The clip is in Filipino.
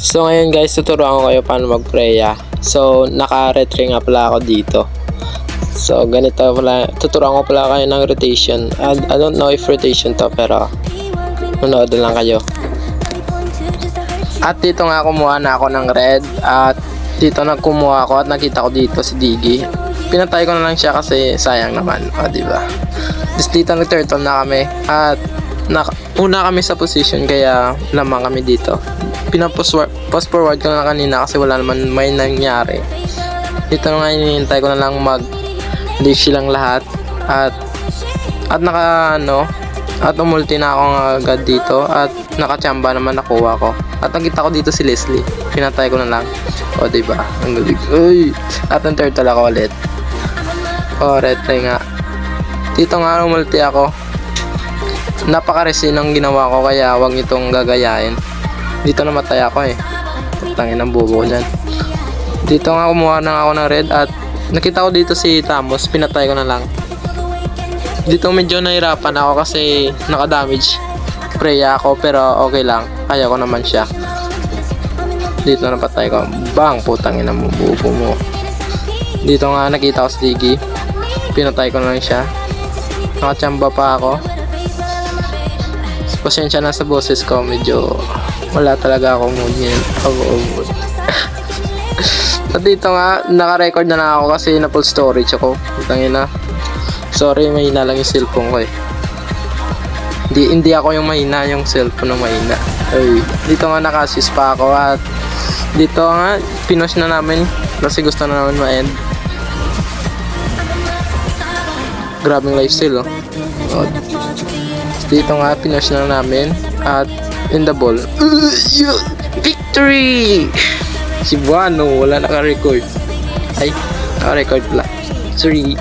So ngayon guys, tuturuan ko kayo paano mag-preya. So naka-retry nga pala ako dito. So ganito pala, tuturuan ko pala kayo ng rotation. I don't know if rotation to, pero manood lang kayo. At dito nga kumuha na ako ng red. At dito nagkumuha ako at nakita ko dito si Diggy. Pinatay ko na lang siya kasi sayang naman, diba? Tapos dito nag-turtle na kami. At una kami sa position kaya lamang kami dito. Post forward ko na kanina kasi wala naman may nangyari. Dito nga hinihintay ko na lang mag-leave silang lahat. At umulti na ako agad dito at nakachamba naman nakuha ko. At nakita ko dito si Leslie. Pinatay ko na lang. O diba? Ang galing. Uy! At ang turtle ako ulit. O retry nga. Dito nga umulti ako. Napaka-resin ang ginawa ko kaya wag itong gagayain. Dito namatay ako eh. Tangin ang bubo dyan. Dito nga kumuha na ako ng red at nakita ko dito si Tamos. Pinatay ko na lang. Dito medyo nahirapan ako kasi naka-damage. Preya ako pero okay lang. Kaya ko naman siya. Dito napatay ko. Bang! Putangin ang bubo mo. Dito nga nakita ko si Diggy. Pinatay ko na lang siya. Nakachamba pa ako. Pasensya na sa boses ko, medyo wala talaga akong mood ngayon. At dito nga, naka-record na ako kasi na full storage ako. Tangin na. Sorry, mahina lang yung cellphone ko eh. Hindi ako yung mahina, yung cellphone na mahina. Ay, dito nga naka-assist pa ako at dito nga, pinush na namin kasi gusto na namin ma-end. Grabing lifestyle oh. Dito nga, pinush na namin at in the ball. Victory! Si Buano, wala naka-record. Ay, naka-record pala. Sorry.